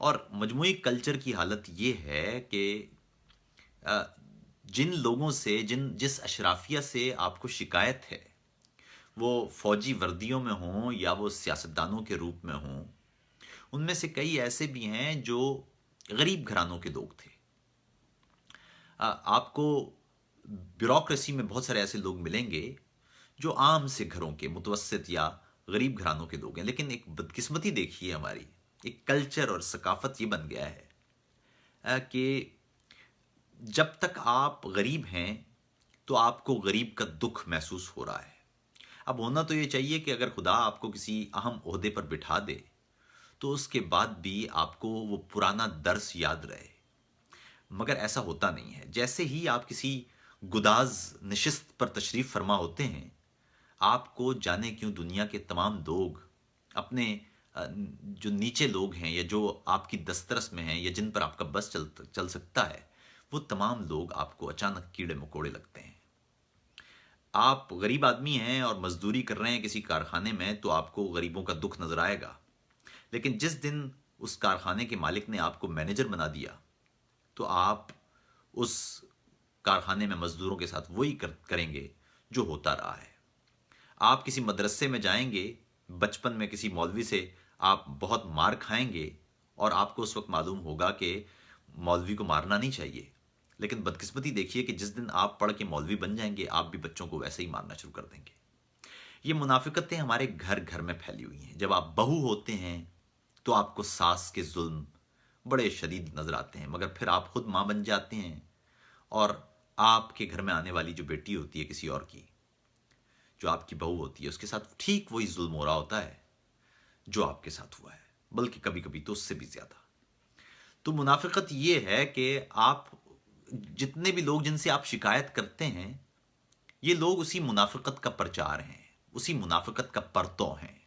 اور مجموعی کلچر کی حالت یہ ہے کہ جن لوگوں سے جس اشرافیہ سے آپ کو شکایت ہے، وہ فوجی وردیوں میں ہوں یا وہ سیاستدانوں کے روپ میں ہوں، ان میں سے کئی ایسے بھی ہیں جو غریب گھرانوں کے لوگ تھے۔ آپ کو بیوروکریسی میں بہت سارے ایسے لوگ ملیں گے جو عام سے گھروں کے متوسط یا غریب گھرانوں کے لوگ ہیں، لیکن ایک بدقسمتی دیکھیے، ہماری ایک کلچر اور ثقافت یہ بن گیا ہے کہ جب تک آپ غریب ہیں تو آپ کو غریب کا دکھ محسوس ہو رہا ہے۔ اب ہونا تو یہ چاہیے کہ اگر خدا آپ کو کسی اہم عہدے پر بٹھا دے تو اس کے بعد بھی آپ کو وہ پرانا درس یاد رہے، مگر ایسا ہوتا نہیں ہے۔ جیسے ہی آپ کسی گداز نشست پر تشریف فرما ہوتے ہیں، آپ کو جانے کیوں دنیا کے تمام لوگ اپنے جو نیچے لوگ ہیں یا جو آپ کی دسترس میں ہیں یا جن پر آپ کا بس چل سکتا ہے، وہ تمام لوگ آپ کو اچانک کیڑے مکوڑے لگتے ہیں۔ آپ غریب آدمی ہیں اور مزدوری کر رہے ہیں کسی کارخانے میں تو آپ کو غریبوں کا دکھ نظر آئے گا، لیکن جس دن اس کارخانے کے مالک نے آپ کو مینیجر بنا دیا تو آپ اس کارخانے میں مزدوروں کے ساتھ وہی کریں گے جو ہوتا رہا ہے۔ آپ کسی مدرسے میں جائیں گے، بچپن میں کسی مولوی سے آپ بہت مار کھائیں گے اور آپ کو اس وقت معلوم ہوگا کہ مولوی کو مارنا نہیں چاہیے، لیکن بدقسمتی دیکھیے کہ جس دن آپ پڑھ کے مولوی بن جائیں گے، آپ بھی بچوں کو ویسے ہی مارنا شروع کر دیں گے۔ یہ منافقتیں ہمارے گھر گھر میں پھیلی ہوئی ہیں۔ جب آپ بہو ہوتے ہیں تو آپ کو ساس کے ظلم بڑے شدید نظر آتے ہیں، مگر پھر آپ خود ماں بن جاتے ہیں اور آپ کے گھر میں آنے والی جو بیٹی ہوتی ہے کسی اور کی، جو آپ کی بہو ہوتی ہے، اس کے ساتھ ٹھیک وہی ظلم ہو رہا ہوتا ہے جو آپ کے ساتھ ہوا ہے، بلکہ کبھی کبھی تو اس سے بھی زیادہ۔ تو منافقت یہ ہے کہ آپ جتنے بھی لوگ جن سے آپ شکایت کرتے ہیں، یہ لوگ اسی منافقت کا پرچار ہیں، اسی منافقت کا پرتو ہیں۔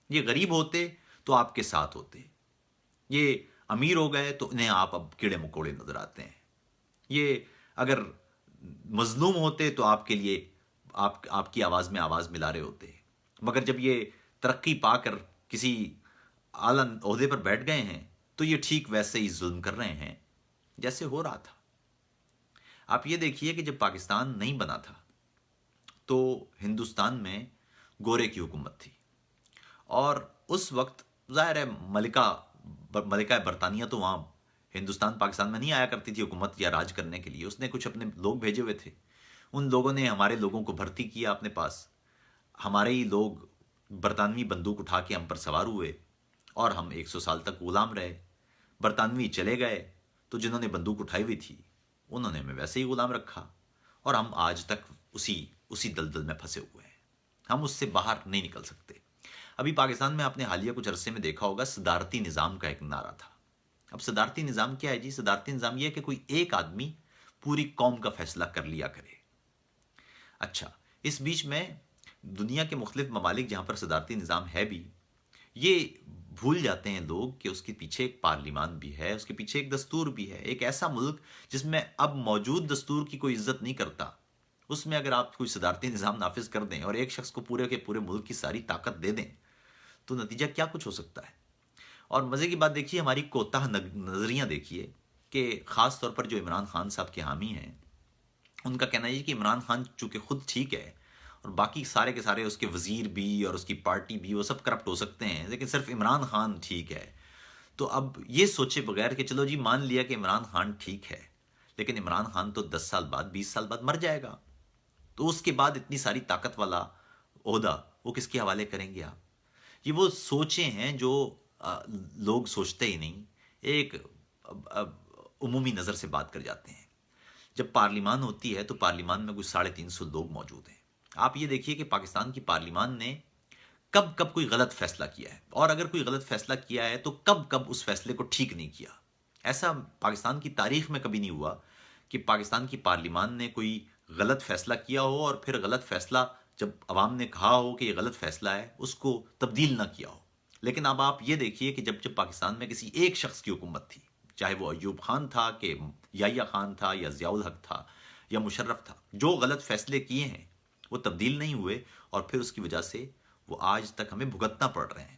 یہ غریب ہوتے تو آپ کے ساتھ ہوتے، یہ امیر ہو گئے تو انہیں آپ اب کیڑے مکوڑے نظر آتے ہیں۔ یہ اگر مظلوم ہوتے تو آپ کے لیے آپ کی آواز میں آواز ملا رہے ہوتے، مگر جب یہ ترقی پا کر کسی اعلیٰ عہدے پر بیٹھ گئے ہیں تو یہ ٹھیک ویسے ہی ظلم کر رہے ہیں جیسے ہو رہا تھا۔ آپ یہ دیکھیے کہ جب پاکستان نہیں بنا تھا تو ہندوستان میں گورے کی حکومت تھی، اور اس وقت ظاہر ہے ملکہ برطانیہ تو وہاں ہندوستان پاکستان میں نہیں آیا کرتی تھی حکومت یا راج کرنے کے لیے، اس نے کچھ اپنے لوگ بھیجے ہوئے تھے، ان لوگوں نے ہمارے لوگوں کو بھرتی کیا اپنے پاس، ہمارے ہی لوگ برطانوی بندوق اٹھا کے ہم پر سوار ہوئے اور ہم 100 سال تک غلام رہے۔ برطانوی چلے گئے تو جنہوں نے بندوق اٹھائی ہوئی تھی انہوں نے ہمیں ویسے ہی غلام رکھا، اور ہم آج تک اسی دلدل میں پھنسے ہوئے ہیں، ہم اس سے باہر نہیں نکل سکتے۔ ابھی پاکستان میں آپ نے حالیہ کچھ عرصے میں دیکھا ہوگا، صدارتی نظام کا ایک نعرہ تھا۔ اب صدارتی نظام کیا ہے جی؟ صدارتی نظام یہ ہے کہ کوئی ایک آدمی پوری قوم کا فیصلہ کر لیا کرے۔ اچھا، اس بیچ میں دنیا کے مختلف ممالک جہاں پر صدارتی نظام ہے بھی، یہ بھول جاتے ہیں لوگ کہ اس کے پیچھے ایک پارلیمان بھی ہے، اس کے پیچھے ایک دستور بھی ہے۔ ایک ایسا ملک جس میں اب موجود دستور کی کوئی عزت نہیں کرتا، اس میں اگر آپ کوئی صدارتی نظام نافذ کر دیں اور ایک شخص کو پورے کے پورے ملک کی ساری طاقت دے دیں تو نتیجہ کیا کچھ ہو سکتا ہے۔ اور مزے کی بات دیکھیے، ہماری کوتاہ نظریاں دیکھیے کہ خاص طور پر جو عمران خان صاحب کے حامی ہیں، ان کا کہنا ہے کہ عمران خان چونکہ خود ٹھیک ہے اور باقی سارے کے سارے اس کے وزیر بھی اور اس کی پارٹی بھی وہ سب کرپٹ ہو سکتے ہیں، لیکن صرف عمران خان ٹھیک ہے۔ تو اب یہ سوچے بغیر کہ چلو جی مان لیا کہ عمران خان ٹھیک ہے، لیکن عمران خان تو 10 سال بعد 20 سال بعد مر جائے گا، تو اس کے بعد اتنی ساری طاقت والا عہدہ وہ کس کے حوالے کریں گے آپ؟ یہ وہ سوچیں ہیں جو لوگ سوچتے ہی نہیں، ایک عمومی نظر سے بات کر جاتے ہیں۔ جب پارلیمان ہوتی ہے تو پارلیمان میں کچھ 350 لوگ موجود ہیں۔ آپ یہ دیکھیے کہ پاکستان کی پارلیمان نے کب کوئی غلط فیصلہ کیا ہے، اور اگر کوئی غلط فیصلہ کیا ہے تو کب اس فیصلے کو ٹھیک نہیں کیا۔ ایسا پاکستان کی تاریخ میں کبھی نہیں ہوا کہ پاکستان کی پارلیمان نے کوئی غلط فیصلہ کیا ہو اور پھر غلط فیصلہ جب عوام نے کہا ہو کہ یہ غلط فیصلہ ہے اس کو تبدیل نہ کیا ہو۔ لیکن اب آپ یہ دیکھیے کہ جب پاکستان میں کسی ایک شخص کی حکومت تھی، چاہے وہ ایوب خان تھا کہ یحییٰ خان تھا یا ضیاء الحق تھا یا مشرف تھا، جو غلط فیصلے کیے ہیں وہ تبدیل نہیں ہوئے اور پھر اس کی وجہ سے وہ آج تک ہمیں بھگتنا پڑ رہے ہیں۔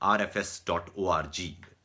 rfs.org,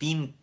3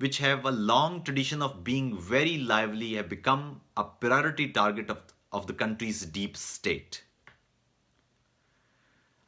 which have a long tradition of being very lively have become a priority target of the country's deep state.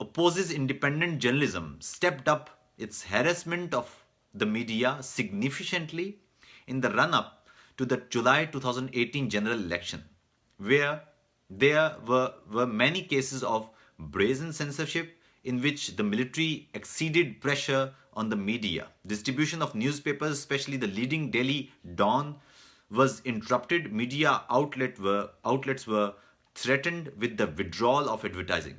opposes independent journalism stepped up its harassment of the media significantly in the run-up to the July 2018 general election, where there were many cases of brazen censorship, in which the military exceeded pressure on the media. Distribution of newspapers, especially the leading Daily Dawn, was interrupted. Media outlets were threatened with the withdrawal of advertising.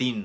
3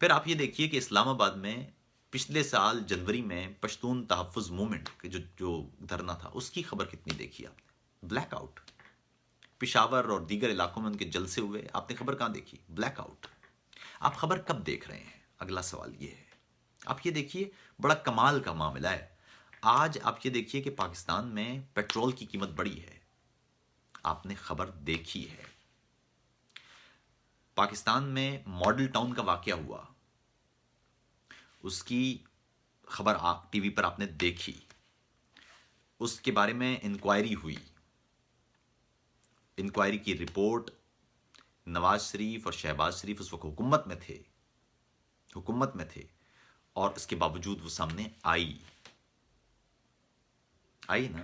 پھر آپ یہ دیکھیے کہ اسلام آباد میں پچھلے سال جنوری میں پشتون تحفظ موومنٹ جو دھرنا تھا اس کی خبر کتنی دیکھی آپ نے؟ Black out. پشاور اور دیگر علاقوں میں ان کے جلسے ہوئے، آپ نے خبر کہاں دیکھی؟ Black out. آپ خبر کب دیکھ رہے ہیں؟ اگلا سوال یہ ہے. آپ یہ دیکھیے بڑا کمال کا معاملہ ہے. آج آپ یہ دیکھیے کہ پاکستان میں پیٹرول کی قیمت بڑھی ہے، آپ نے خبر دیکھی ہے. پاکستان میں ماڈل ٹاؤن کا واقعہ ہوا، اس کی خبر آپ ٹی وی پر آپ نے دیکھی، اس کے بارے میں انکوائری ہوئی، انکوائری کی رپورٹ نواز شریف اور شہباز شریف اس وقت حکومت میں تھے اور اس کے باوجود وہ سامنے آئی نا.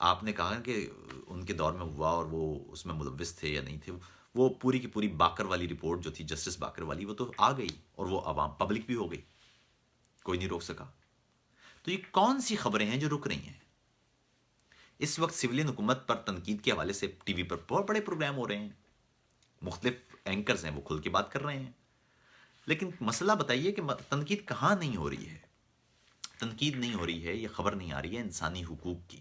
آپ نے کہا کہ ان کے دور میں ہوا اور وہ اس میں ملوث تھے یا نہیں تھے. وہ پوری کی پوری باکر والی رپورٹ جو تھی، جسٹس باکر والی، وہ تو آ گئی اور وہ عوام پبلک بھی ہو گئی، کوئی نہیں روک سکا. تو یہ کون سی خبریں ہیں جو رک رہی ہیں؟ اس وقت سویلین حکومت پر تنقید کے حوالے سے ٹی وی پر بہت بڑے پروگرام ہو رہے ہیں، مختلف اینکرز ہیں، وہ کھل کے بات کر رہے ہیں. لیکن مسئلہ بتائیے کہ تنقید کہاں نہیں ہو رہی ہے؟ تنقید نہیں ہو رہی ہے، یہ خبر نہیں آ رہی ہے انسانی حقوق کی.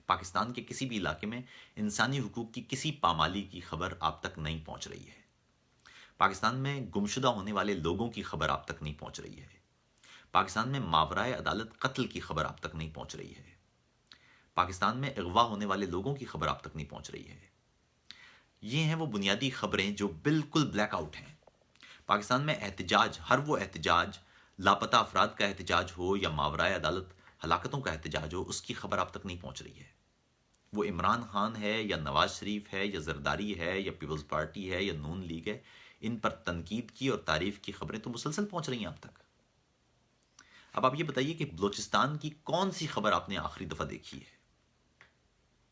پاکستان کے کسی بھی علاقے میں انسانی حقوق کی کسی پامالی کی خبر آپ تک نہیں پہنچ رہی ہے. پاکستان میں گمشدہ ہونے والے لوگوں کی خبر آپ تک نہیں پہنچ رہی ہے. پاکستان میں ماورائے عدالت قتل کی خبر آپ تک نہیں پہنچ رہی ہے. پاکستان میں اغوا ہونے والے لوگوں کی خبر آپ تک نہیں پہنچ رہی ہے. یہ ہیں وہ بنیادی خبریں جو بالکل بلیک آؤٹ ہیں. پاکستان میں احتجاج، ہر وہ احتجاج، لاپتہ افراد کا احتجاج ہو یا ماورائے عدالت ہلاکتوں کا احتجاج ہو، اس کی خبر آپ تک نہیں پہنچ رہی ہے. وہ عمران خان ہے یا نواز شریف ہے یا زرداری ہے یا پیپلز پارٹی ہے یا نون لیگ ہے، ان پر تنقید کی اور تعریف کی خبریں تو مسلسل پہنچ رہی ہیں آپ تک. اب آپ یہ بتائیے کہ بلوچستان کی کون سی خبر آپ نے آخری دفعہ دیکھی ہے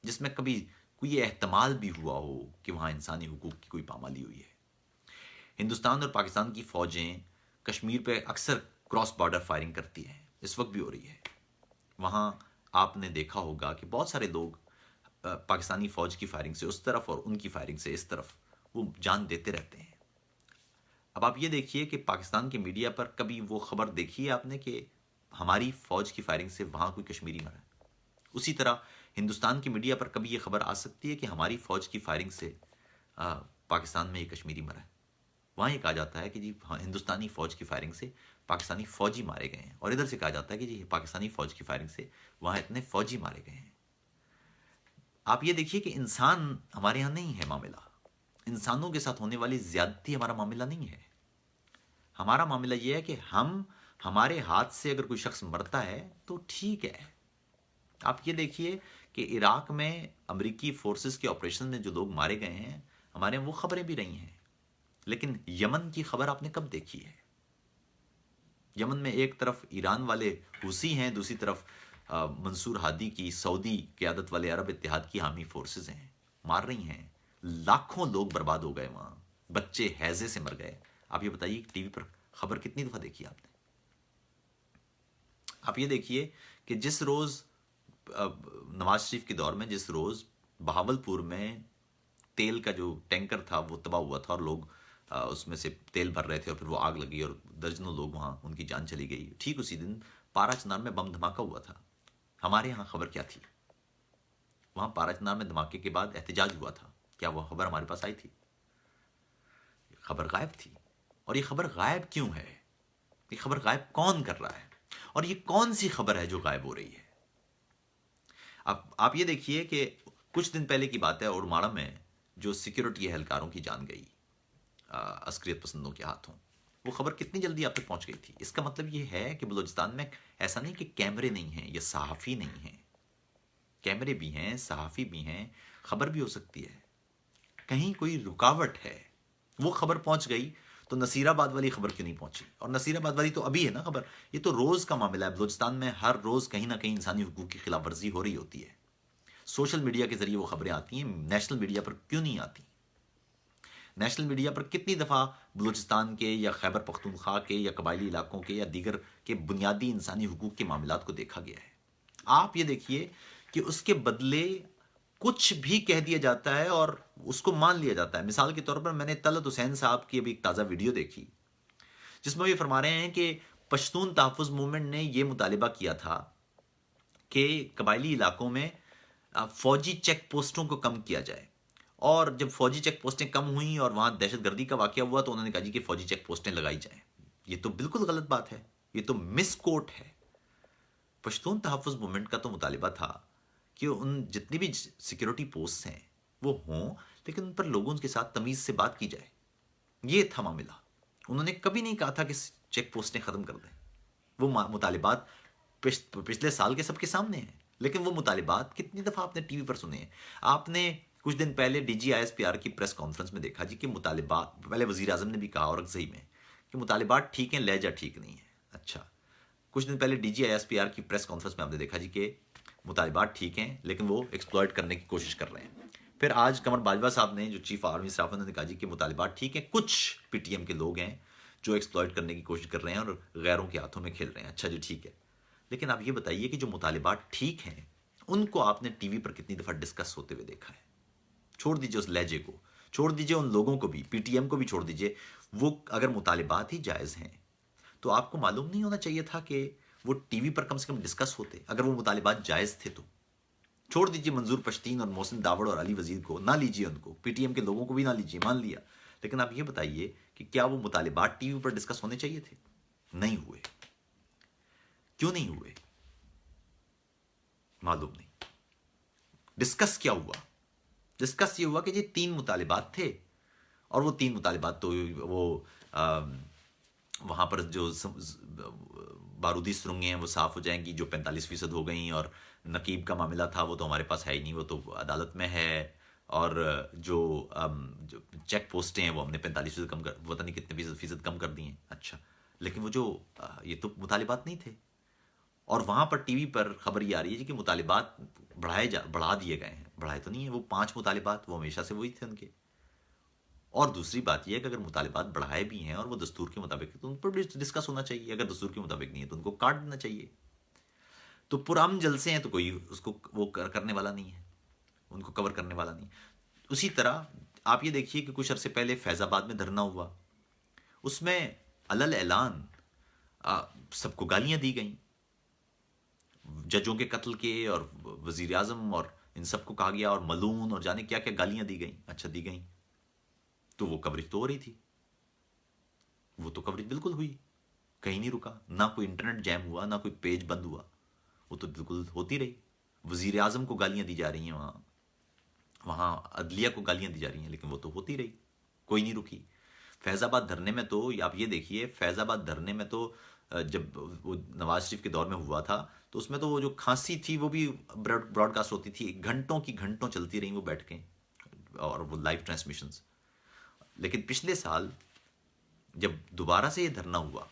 جس میں کبھی کوئی یہ احتمال بھی ہوا ہو کہ وہاں انسانی حقوق کی کوئی پامالی ہوئی ہے؟ ہندوستان اور پاکستان کی فوجیں کشمیر پہ اکثر کراس بارڈر فائرنگ کرتی ہیں، اس وقت بھی ہو رہی ہے. وہاں آپ نے دیکھا ہوگا کہ بہت سارے لوگ پاکستانی فوج کی فائرنگ سے اس طرف اور ان کی فائرنگ سے اس طرف وہ جان دیتے رہتے ہیں. اب آپ یہ دیکھیے کہ پاکستان کے میڈیا پر کبھی وہ خبر دیکھی ہے آپ نے کہ ہماری فوج کی فائرنگ سے وہاں کوئی کشمیری مرا ہے؟ اسی طرح ہندوستان کی میڈیا پر کبھی یہ خبر آ سکتی ہے کہ ہماری فوج کی فائرنگ سے پاکستان میں یہ کشمیری مرا ہے؟ وہاں یہ کہا جاتا ہے کہ جی ہندوستانی فوج کی فائرنگ سے پاکستانی فوجی مارے گئے ہیں، اور ادھر سے کہا جاتا ہے کہ جی پاکستانی فوج کی فائرنگ سے وہاں اتنے فوجی مارے گئے ہیں. آپ یہ دیکھیے کہ انسان ہمارے ہاں نہیں ہے معاملہ، انسانوں کے ساتھ ہونے والی زیادتی ہمارا معاملہ نہیں ہے. ہمارا معاملہ یہ ہے کہ ہمارے ہاتھ سے اگر کوئی شخص مرتا ہے تو ٹھیک ہے. آپ یہ دیکھیے کہ عراق میں امریکی فورسز کے آپریشن میں جو لوگ مارے گئے ہیں، ہمارے وہ خبریں بھی رہی ہیں. لیکن یمن کی خبر آپ نے کب دیکھی ہے؟ یمن میں ایک طرف ایران والے حوثی ہیں، دوسری طرف منصور ہادی کی سعودی قیادت والے عرب اتحاد کی حامی فورسز ہیں، مار رہی ہیں. لاکھوں لوگ برباد ہو گئے، وہاں بچے ہیضے سے مر گئے. آپ یہ بتائیے ٹی وی پر خبر کتنی دفعہ دیکھی آپ نے؟ آپ یہ دیکھیے کہ جس روز نواز شریف کے دور میں جس روز بہاولپور میں تیل کا جو ٹینکر تھا وہ تباہ ہوا تھا اور لوگ اس میں سے تیل بھر رہے تھے اور پھر وہ آگ لگی اور درجنوں لوگ وہاں ان کی جان چلی گئی، ٹھیک اسی دن پارا چنار میں بم دھماکہ ہوا تھا. ہمارے ہاں خبر کیا تھی؟ وہاں پارا چنار میں دھماکے کے بعد احتجاج ہوا تھا، کیا وہ خبر ہمارے پاس آئی تھی؟ خبر غائب تھی. اور یہ خبر غائب کیوں ہے؟ یہ خبر غائب کون کر رہا ہے؟ اور یہ کون سی خبر ہے جو غائب ہو رہی ہے؟ آپ یہ دیکھیے کہ کچھ دن پہلے کی بات ہے، اورماڑا میں جو سیکیورٹی اہلکاروں کی جان گئی عسکریت پسندوں کے ہاتھوں، وہ خبر کتنی جلدی آپ تک پہنچ گئی تھی. اس کا مطلب یہ ہے کہ بلوچستان میں ایسا نہیں کہ کیمرے نہیں ہیں یا صحافی نہیں ہیں، کیمرے بھی ہیں، صحافی بھی ہیں، خبر بھی ہو سکتی ہے. کہیں کوئی رکاوٹ ہے، وہ خبر پہنچ گئی تو نصیر آباد والی خبر کیوں نہیں پہنچی؟ اور نصیر آباد والی تو ابھی ہے نا خبر، یہ تو روز کا معاملہ ہے. بلوچستان میں ہر روز کہیں نہ کہیں انسانی حقوق کی خلاف ورزی ہو رہی ہوتی ہے. سوشل میڈیا کے ذریعے وہ خبریں آتی ہیں، نیشنل میڈیا پر کیوں نہیں آتی؟ نیشنل میڈیا پر کتنی دفعہ بلوچستان کے یا خیبر پختونخوا کے یا قبائلی علاقوں کے یا دیگر کے بنیادی انسانی حقوق کے معاملات کو دیکھا گیا ہے؟ آپ یہ دیکھیے کہ اس کے بدلے کچھ بھی کہہ دیا جاتا ہے اور اس کو مان لیا جاتا ہے. مثال کے طور پر میں نے طلعت حسین صاحب کی ابھی ایک تازہ ویڈیو دیکھی، جس میں یہ فرما رہے ہیں کہ پشتون تحفظ موومنٹ نے یہ مطالبہ کیا تھا کہ قبائلی علاقوں میں فوجی چیک پوسٹوں کو کم کیا جائے، اور جب فوجی چیک پوسٹیں کم ہوئیں اور وہاں دہشت گردی کا واقعہ ہوا تو انہوں نے کہا جی کہ فوجی چیک پوسٹیں لگائی جائیں۔ یہ تو بالکل غلط بات ہے، یہ تو مس کوٹ ہے۔ پشتون تحفظ موومنٹ کا تو مطالبہ تھا کہ ان جتنی بھی سیکیورٹی پوسٹ ہیں وہ ہوں، لیکن ان پر لوگوں کے ساتھ تمیز سے بات کی جائے۔ یہ تھا معاملہ۔ انہوں نے کبھی نہیں کہا تھا کہ چیک پوسٹیں ختم کر دیں۔ وہ مطالبات پچھلے سال کے سب کے سامنے ہیں، لیکن وہ مطالبات کتنی دفعہ آپ نے ٹی وی پر سنے ہیں؟ آپ نے کچھ دن پہلے D G I S P R کی پریس کانفرنس میں دیکھا جی کہ مطالبات، پہلے وزیر اعظم نے بھی کہا اورکزئی میں کہ مطالبات ٹھیک ہیں، لہجہ ٹھیک نہیں ہے۔ اچھا، کچھ دن پہلے D G I S P R کی پریس کانفرنس میں آپ نے دیکھا جی کہ مطالبات ٹھیک ہیں لیکن وہ ایکسپلائٹ کرنے کی کوشش کر رہے ہیں۔ پھر آج قمر باجوہ صاحب نے، جو چیف آرمی اسٹاف، انہوں نے کہا جی کہ مطالبات ٹھیک ہیں، کچھ پی ٹی ایم کے لوگ ہیں جو ایکسپلائٹ کرنے کی کوشش کر رہے ہیں اور غیروں کے ہاتھوں میں کھیل رہے ہیں۔ اچھا جی ٹھیک ہے، لیکن آپ یہ بتائیے کہ جو مطالبات ٹھیک ہیں ان کو آپ نے ٹی وی پر کتنی دفعہ ڈسکس ہوتے ہوئے دیکھا ہے؟ چھوڑ دیجئے اس لہجے کو، چھوڑ دیجئے ان لوگوں کو بھی، پی ٹی ایم کو بھی چھوڑ دیجئے۔ وہ اگر مطالبات ہی جائز ہیں تو آپ کو معلوم نہیں ہونا چاہیے تھا کہ وہ ٹی وی پر کم سے کم ڈسکس ہوتے؟ اگر وہ مطالبات جائز تھے تو چھوڑ دیجئے منظور پشتین اور محسن داوڑ اور علی وزیر کو، نہ لیجئے ان کو، پی ٹی ایم کے لوگوں کو بھی نہ لیجئے، مان لیا، لیکن آپ یہ بتائیے کہ کیا وہ مطالبات ٹی وی پر ڈسکس ہونے چاہیے تھے؟ نہیں ہوئے۔ کیوں نہیں ہوئے؟ معلوم نہیں۔ ڈسکس کیا ہوا؟ ڈسکس یہ ہوا کہ یہ 3 مطالبات تھے، اور وہ 3 مطالبات تو وہ وہاں پر جو بارودی سرنگیں ہیں وہ صاف ہو جائیں گی، جو 45% ہو گئیں، اور نقیب کا معاملہ تھا وہ تو ہمارے پاس ہے ہی نہیں، وہ تو عدالت میں ہے، اور جو چیک پوسٹیں ہیں وہ ہم نے 45% کم کر، پتہ نہیں کتنے فیصد کم کر دی ہیں۔ اچھا، لیکن وہ جو یہ تو مطالبات نہیں تھے، اور وہاں پر ٹی وی پر خبر یہ آ رہی ہے جی کہ مطالبات بڑھا دیے گئے ہیں۔ بڑھائے تو نہیں ہیں، وہ 5 مطالبات وہ ہمیشہ سے وہی تھے ان کے۔ اور دوسری بات یہ ہے کہ اگر مطالبات بڑھائے بھی ہیں اور وہ دستور کے مطابق ہے تو ان پر بھی ڈسکس ہونا چاہیے، اگر دستور کے مطابق نہیں ہے تو ان کو کاٹ دینا چاہیے۔ تو پرامن جلسے ہیں تو کوئی اس کو وہ کرنے والا نہیں ہے، ان کو کور کرنے والا نہیں۔ اسی طرح آپ یہ دیکھیے کہ کچھ عرصے پہلے فیض آباد میں دھرنا ہوا، اس میں علل اعلان سب کو گالیاں دی گئیں، ججوں کے قتل کے اور وزیر اعظم اور ان سب کو کہا گیا، اور ملعون اور جانے کیا کیا گالیاں دی گئیں۔ اچھا، دی گئیں تو وہ کوریج تو ہو رہی تھی، وہ تو کوریج بالکل ہوئی، کہیں نہیں رکا، نہ کوئی انٹرنیٹ جیم ہوا، نہ کوئی پیج بند ہوا، وہ تو بالکل ہوتی رہی۔ وزیر اعظم کو گالیاں دی جا رہی ہیں، وہاں عدلیہ کو گالیاں دی جا رہی ہیں، لیکن وہ تو ہوتی رہی، کوئی نہیں رکی۔ فیض آباد دھرنے میں تو آپ یہ دیکھیے، فیض آباد دھرنے میں تو جب وہ نواز شریف کے دور میں ہوا تھا تو اس میں تو وہ جو کھانسی تھی وہ بھی براڈ کاسٹ ہوتی تھی، گھنٹوں کی گھنٹوں چلتی رہیں وہ بیٹھ کے، اور وہ لائیو ٹرانسمیشنز۔ لیکن پچھلے سال جب دوبارہ سے یہ دھرنا ہوا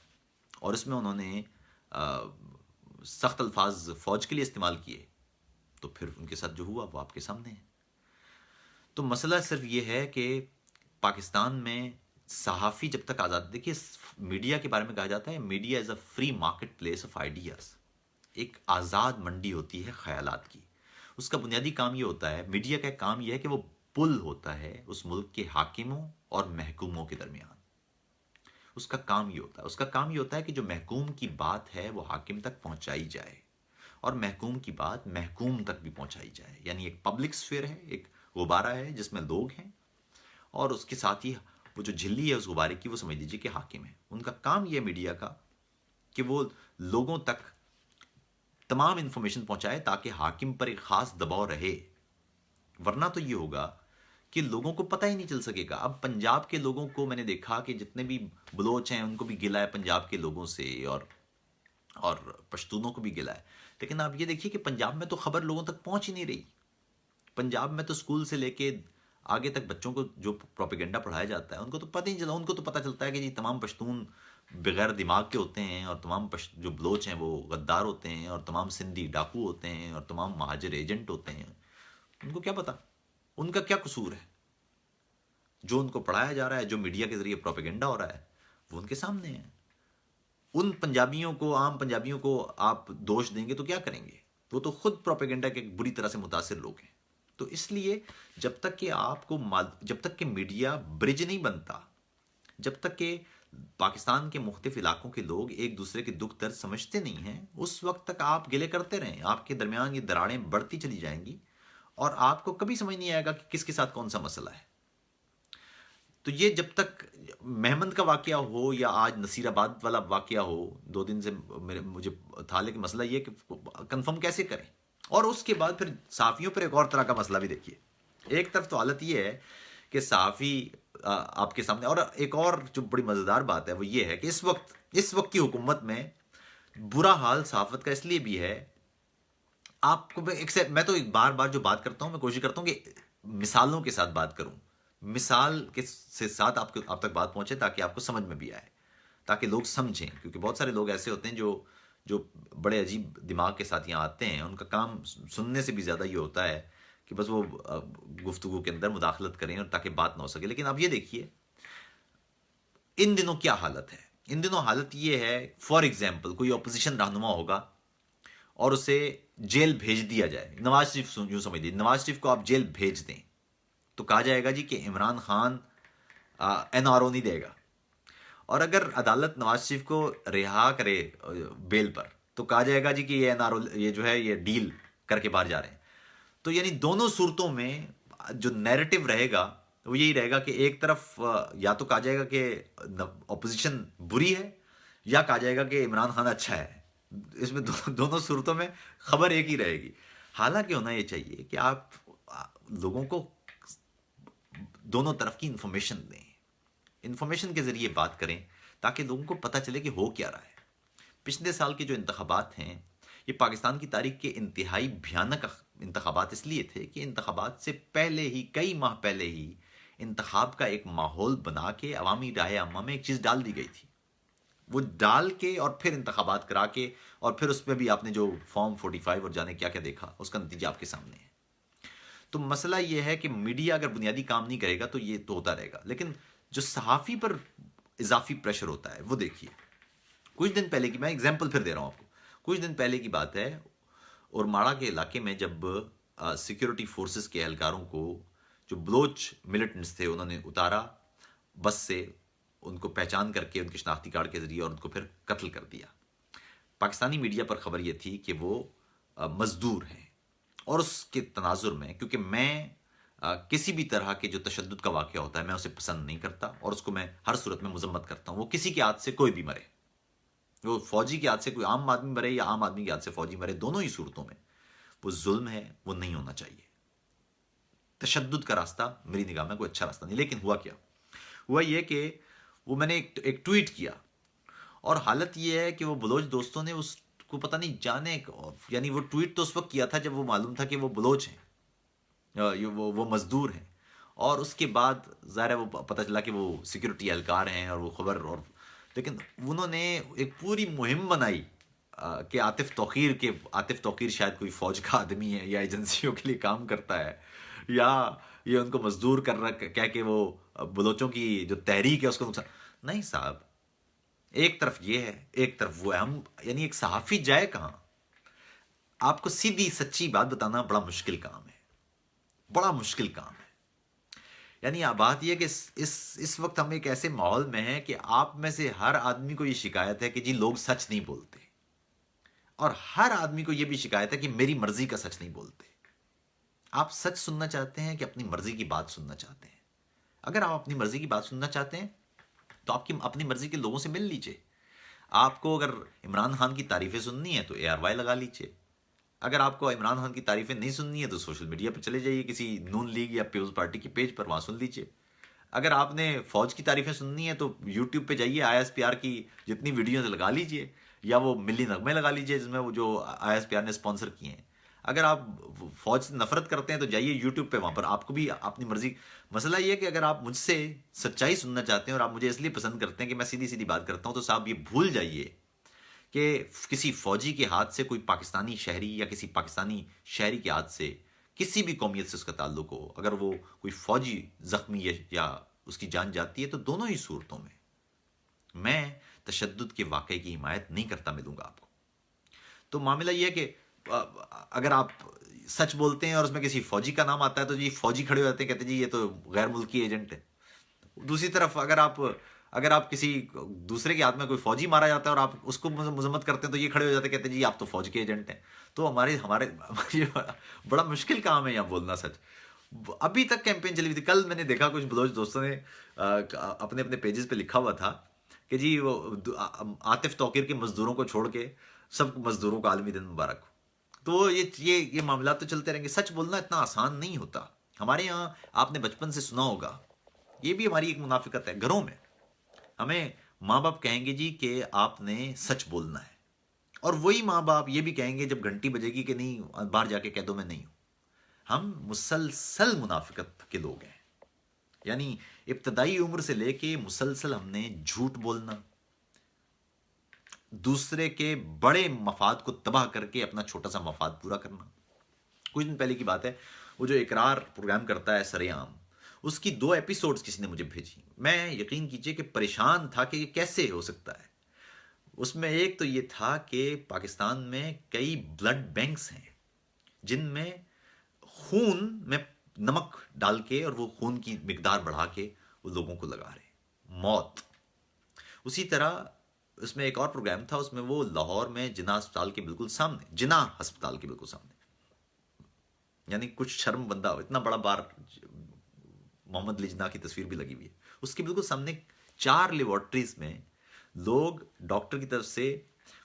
اور اس میں انہوں نے سخت الفاظ فوج کے لیے استعمال کیے، تو پھر ان کے ساتھ جو ہوا وہ آپ کے سامنے ہے۔ تو مسئلہ صرف یہ ہے کہ پاکستان میں صحافی جب تک آزاد، دیکھیے میڈیا کے بارے میں کہا جاتا ہے media is a free market place of ideas, ایک آزاد منڈی ہوتی ہے خیالات کی۔ اس کا بنیادی کام یہ ہوتا ہے، میڈیا کا کام یہ ہے کہ وہ پل ہوتا ہے اس ملک کے حاکموں اور محکوموں کے درمیان۔ اس کا کام یہ ہوتا ہے، اس کا کام یہ ہوتا ہے کہ جو محکوم کی بات ہے وہ حاکم تک پہنچائی جائے، اور محکوم کی بات محکوم تک بھی پہنچائی جائے۔ یعنی ایک پبلک سفیر ہے، ایک غبارہ ہے جس میں لوگ ہیں، اور اس کے ساتھ ہی وہ جو جھلی ہے اس غبارے کی، وہ سمجھ لیجیے کہ حاکم ہے۔ ان کا کام یہ ہے میڈیا کا کہ وہ لوگوں تک تمام انفارمیشن پہنچائے تاکہ حاکم پر ایک خاص دباؤ رہے، ورنہ تو یہ ہوگا کہ لوگوں کو پتہ ہی نہیں چل سکے گا۔ اب پنجاب کے لوگوں کو میں نے دیکھا کہ جتنے بھی بلوچ ہیں ان کو بھی گلا ہے پنجاب کے لوگوں سے، اور پشتونوں کو بھی گلا ہے، لیکن آپ یہ دیکھیے کہ پنجاب میں تو خبر لوگوں تک پہنچ ہی نہیں رہی۔ پنجاب میں تو اسکول سے لے کے آگے تک بچوں کو جو پروپیگنڈا پڑھایا جاتا ہے ان کو تو پتہ ہی نہیں چلا، ان کو تو پتہ چلتا ہے کہ جی تمام پشتون بغیر دماغ کے ہوتے ہیں، اور تمام جو بلوچ ہیں وہ غدار ہوتے ہیں، اور تمام سندھی ڈاکو ہوتے ہیں، اور تمام مہاجر ایجنٹ ہوتے ہیں۔ ان کو کیا پتہ، ان کا کیا قصور ہے؟ جو ان کو پڑھایا جا رہا ہے، جو میڈیا کے ذریعے پروپیگنڈا ہو رہا ہے، وہ ان کے سامنے ہے۔ ان پنجابیوں کو، عام پنجابیوں کو آپ دوش دیں گے تو کیا کریں گے؟ وہ تو خود پروپیگنڈا کے بری طرح سے متاثر لوگ ہیں۔ تو اس لیے جب تک کہ آپ کو، جب تک کہ میڈیا برج نہیں بنتا، جب تک کہ پاکستان کے مختلف علاقوں کے لوگ ایک دوسرے کے دکھ درد سمجھتے نہیں ہیں، اس وقت تک آپ گلے کرتے رہیں، آپ کے درمیان یہ دراڑیں بڑھتی چلی جائیں گی اور آپ کو کبھی سمجھ نہیں آئے گا کہ کس کے ساتھ کون سا مسئلہ ہے۔ تو یہ جب تک مہمند کا واقعہ ہو یا آج نصیر آباد والا واقعہ ہو، 2 دن سے مجھے تھا، لیکن مسئلہ یہ کہ کنفرم کیسے کریں۔ اور اس کے بعد پھر صحافیوں پر ایک اور طرح کا مسئلہ بھی دیکھیے۔ ایک طرف تو حالت یہ ہے کہ صحافی آپ کے سامنے، اور ایک اور جو بڑی مزیدار بات ہے وہ یہ ہے کہ اس وقت کی حکومت میں برا حال صحافت کا اس لیے بھی ہے۔ آپ کو میں تو بار بار جو بات کرتا ہوں، میں کوشش کرتا ہوں کہ مثالوں کے ساتھ بات کروں، مثال کے ساتھ آپ تک بات پہنچے تاکہ آپ کو سمجھ میں بھی آئے، تاکہ لوگ سمجھیں، کیونکہ بہت سارے لوگ ایسے ہوتے ہیں جو بڑے عجیب دماغ کے ساتھ یہاں آتے ہیں، ان کا کام سننے سے بھی زیادہ یہ ہوتا ہے کہ بس وہ گفتگو کے اندر مداخلت کریں اور تاکہ بات نہ ہو سکے۔ لیکن اب یہ دیکھیے ان دنوں کیا حالت ہے۔ ان دنوں حالت یہ ہے، فار ایگزامپل کوئی اپوزیشن رہنما ہوگا اور اسے جیل بھیج دیا جائے، نواز شریف یوں سمجھ لیجیے، نواز شریف کو آپ جیل بھیج دیں تو کہا جائے گا جی کہ Imran Khan N R O نہیں دے گا، اور اگر عدالت نواز شریف کو رہا کرے بیل پر تو کہا جائے گا جی کہ یہ این آر او، یہ جو ہے یہ ڈیل کر کے باہر جا رہے ہیں۔ تو یعنی دونوں صورتوں میں جو نیریٹو رہے گا وہ یہی رہے گا کہ ایک طرف یا تو کہا جائے گا کہ اپوزیشن بری ہے، یا کہا جائے گا کہ عمران خان اچھا ہے۔ اس میں دونوں صورتوں میں خبر ایک ہی رہے گی۔ حالانکہ ہونا یہ چاہیے کہ آپ لوگوں کو دونوں طرف کی انفارمیشن دیں، انفارمیشن کے ذریعے بات کریں تاکہ لوگوں کو پتہ چلے کہ ہو کیا رہا ہے۔ پچھلے سال کے جو انتخابات ہیں یہ پاکستان کی تاریخ کے انتہائی بھیانک انتخابات اس لیے تھے کہ انتخابات سے پہلے ہی، کئی ماہ پہلے ہی انتخاب کا ایک ماحول بنا کے عوامی رائے عامہ میں ایک چیز ڈال دی گئی تھی، وہ ڈال کے اور پھر انتخابات کرا کے، اور پھر اس میں بھی آپ نے جو فارم 45 اور جانے کیا کیا دیکھا، اس کا نتیجہ آپ کے سامنے ہے۔ تو مسئلہ یہ ہے کہ میڈیا اگر بنیادی کام نہیں کرے گا تو یہ تو ہوتا رہے گا، لیکن جو صحافی پر اضافی پریشر ہوتا ہے وہ دیکھیے۔ کچھ دن پہلے کی، میں ایگزامپل پھر دے رہا ہوں آپ کو، کچھ دن پہلے کی بات ہے، اور ماڑا کے علاقے میں جب سیکیورٹی فورسز کے اہلکاروں کو جو بلوچ ملیٹنٹس تھے انہوں نے اتارا بس سے، ان کو پہچان کر کے ان کے شناختی کارڈ کے ذریعے، اور ان کو پھر قتل کر دیا۔ پاکستانی میڈیا پر خبر یہ تھی کہ وہ مزدور ہیں، اور اس کے تناظر میں، کیونکہ میں کسی بھی طرح کے جو تشدد کا واقعہ ہوتا ہے میں اسے پسند نہیں کرتا، اور اس کو میں ہر صورت میں مذمت کرتا ہوں، وہ کسی کے ہاتھ سے کوئی بھی مرے، وہ فوجی کے ہاتھ سے کوئی عام آدمی مرے یا عام آدمی کے ہاتھ سے فوجی مرے، دونوں ہی صورتوں میں وہ ظلم ہے، وہ نہیں ہونا چاہیے۔ تشدد کا راستہ میری نگاہ میں کوئی اچھا راستہ نہیں۔ لیکن ہوا کیا؟ ہوا یہ کہ وہ میں نے ایک ٹویٹ کیا، اور حالت یہ ہے کہ وہ بلوچ دوستوں نے اس کو پتہ نہیں جانے، یعنی وہ ٹویٹ تو اس وقت کیا تھا جب وہ معلوم تھا کہ وہ بلوچ ہیں، وہ مزدور ہیں، اور اس کے بعد ظاہر ہے وہ پتہ چلا کہ وہ سیکیورٹی اہلکار ہیں، اور وہ خبر، اور لیکن انہوں نے ایک پوری مہم بنائی کہ عاطف توقیر شاید کوئی فوج کا آدمی ہے یا ایجنسیوں کے لیے کام کرتا ہے، یا یہ ان کو مزدور کر رہا کہہ کے وہ بلوچوں کی جو تحریک ہے اس کو نقصان۔ نہیں صاحب، ایک طرف یہ ہے، ایک طرف وہ ہے، ہم یعنی ایک صحافی جائے کہاں؟ آپ کو سیدھی سچی بات بتانا بڑا مشکل کام ہے، بڑا مشکل کام ہے۔ یعنی بات یہ کہ اس وقت ہم ایک ایسے ماحول میں ہیں کہ آپ میں سے ہر آدمی کو یہ شکایت ہے کہ جی لوگ سچ نہیں بولتے، اور ہر آدمی کو یہ بھی شکایت ہے کہ میری مرضی کا سچ نہیں بولتے۔ آپ سچ سننا چاہتے ہیں کہ اپنی مرضی کی بات سننا چاہتے ہیں؟ اگر آپ اپنی مرضی کی بات سننا چاہتے ہیں تو آپ کی اپنی مرضی کے لوگوں سے مل لیجئے۔ آپ کو اگر عمران خان کی تعریفیں سننی ہیں تو ARY لگا لیجئے، اگر آپ کو عمران خان کی تعریفیں نہیں سننی ہیں تو سوشل میڈیا پہ چلے جائیے، کسی نون لیگ یا پیپلز پارٹی کے پیج پر، وہاں سن لیجئے۔ اگر آپ نے فوج کی تعریفیں سننی ہیں تو یوٹیوب پہ جائیے، ISPR کی جتنی ویڈیوز لگا لیجئے، یا وہ ملی نغمے لگا لیجئے جس میں وہ جو ISPR نے اسپانسر کیے ہیں۔ اگر آپ فوج سے نفرت کرتے ہیں تو جائیے یوٹیوب پہ، وہاں پر آپ کو بھی اپنی مرضی۔ مسئلہ یہ ہے کہ اگر آپ مجھ سے سچائی سننا چاہتے ہیں اور آپ مجھے اس لیے پسند کرتے ہیں کہ میں سیدھی سیدھی بات کرتا ہوں، تو صاحب یہ بھول جائیے کہ کسی فوجی کے ہاتھ سے کوئی پاکستانی شہری، یا کسی پاکستانی شہری کے ہاتھ سے کسی بھی قومیت سے اس کا تعلق ہو، اگر وہ کوئی فوجی زخمی یا اس کی جان جاتی ہے تو دونوں ہی صورتوں میں میں تشدد کے واقعے کی حمایت نہیں کرتا ملوں گا آپ کو۔ تو معاملہ یہ ہے کہ اگر آپ سچ بولتے ہیں اور اس میں کسی فوجی کا نام آتا ہے تو جی فوجی کھڑے ہو جاتے ہیں، کہتے ہیں جی یہ تو غیر ملکی ایجنٹ ہے۔ دوسری طرف اگر آپ اگر آپ کسی دوسرے کے ہاتھ میں کوئی فوجی مارا جاتا ہے اور آپ اس کو مذمت کرتے ہیں تو یہ کھڑے ہو جاتے ہیں، کہتے ہیں جی آپ تو فوج کے ایجنٹ ہیں. تو ہمارے یہ بڑا مشکل کام ہے یہاں بولنا سچ. ابھی تک کیمپین چلی ہوئی تھی. کل میں نے دیکھا کچھ بلوچ دوستوں نے اپنے اپنے پیجز پہ لکھا ہوا تھا کہ جی وہ عاطف توقیر کے مزدوروں کو چھوڑ کے سب مزدوروں کو عالمی دن مبارک ہو. تو یہ معاملات تو چلتے رہیں گے. سچ بولنا اتنا آسان نہیں ہوتا. ہمارے یہاں آپ نے بچپن سے سنا ہوگا، یہ بھی ہماری ایک منافقت ہے. گھروں میں ہمیں ماں باپ کہیں گے جی کہ آپ نے سچ بولنا ہے، اور وہی ماں باپ یہ بھی کہیں گے جب گھنٹی بجے گی کہ نہیں باہر جا کے کہہ دو میں نہیں ہوں. ہم مسلسل منافقت کے لوگ ہیں. یعنی ابتدائی عمر سے لے کے مسلسل ہم نے جھوٹ بولنا، دوسرے کے بڑے مفاد کو تباہ کر کے اپنا چھوٹا سا مفاد پورا کرنا. کچھ دن پہلے کی بات ہے، وہ جو اقرار پروگرام کرتا ہے سرے عام، اس کی 2 ایپیسوڈز کسی نے مجھے بھیجی. میں یقین کیجئے کہ پریشان تھا کہ یہ کیسے ہو سکتا ہے. اس میں ایک تو یہ تھا کہ پاکستان میں کئی بلڈ بینکس ہیں جن میں خون میں نمک ڈال کے اور وہ خون کی مقدار بڑھا کے وہ لوگوں کو لگا رہے موت. اسی طرح اس میں ایک اور پروگرام تھا، اس میں وہ لاہور میں جناح ہسپتال کے بالکل سامنے، جناح ہسپتال کے بالکل سامنے، یعنی کچھ شرم بندہ اتنا بڑا بار محمد علی جناح کی تصویر بھی لگی ہوئی ہے، اس کے بالکل سامنے 4 لیبارٹریز میں لوگ ڈاکٹر کی طرف سے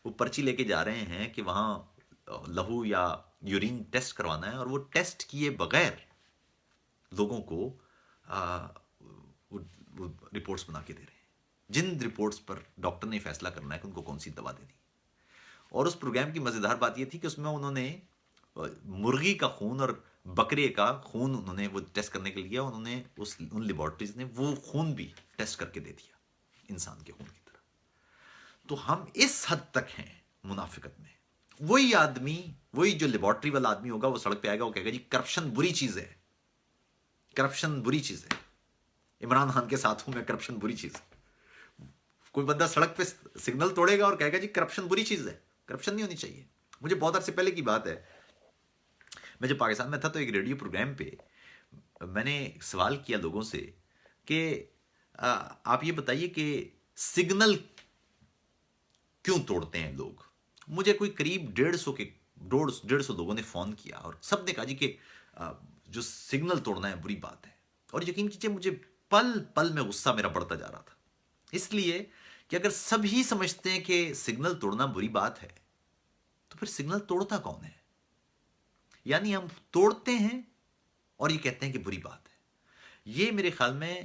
وہ پرچی لے کے جا رہے ہیں کہ وہاں لہو یا یورین ٹیسٹ کروانا ہے، اور وہ ٹیسٹ کیے بغیر لوگوں کو رپورٹس بنا کے دے رہے ہیں، جن رپورٹس پر ڈاکٹر نے فیصلہ کرنا ہے کہ ان کو کون سی دوا دینی. اور اس پروگرام کی مزیدار بات یہ تھی کہ اس میں انہوں نے مرغی کا خون اور بکرے کا خون انہوں نے وہ ٹیسٹ کرنے کے لیے، انہوں نے ان لیبارٹریز نے وہ خون بھی ٹیسٹ کر کے دے دیا انسان کے خون کی طرح. تو ہم اس حد تک ہیں منافقت میں. وہی آدمی، وہی جو لیبارٹری والا آدمی ہوگا، وہ سڑک پہ آئے گا، وہ کہے گا جی کرپشن بری چیز ہے، کرپشن بری چیز ہے، عمران خان کے ساتھ ہوں میں، کرپشن بری چیز ہے. کوئی بندہ سڑک پہ سگنل توڑے گا اور کہے گا جی کرپشن بری چیز ہے، کرپشن نہیں ہونی چاہیے. مجھے بہت عرصے پہلے کی بات ہے، میں جب پاکستان میں تھا تو ایک ریڈیو پروگرام پہ میں نے سوال کیا لوگوں سے کہ آپ یہ بتائیے کہ سگنل کیوں توڑتے ہیں لوگ. مجھے کوئی قریب 150 لوگوں نے فون کیا اور سب نے کہا جی کہ جو سگنل توڑنا ہے بری بات ہے. اور یقین کیجیے مجھے پل پل میں غصہ میرا بڑھتا جا رہا تھا، اس لیے کہ اگر سب ہی سمجھتے ہیں کہ سگنل توڑنا بری بات ہے تو پھر سگنل توڑتا کون ہے؟ یعنی ہم توڑتے ہیں اور یہ کہتے ہیں کہ بری بات ہے. یہ میرے خیال میں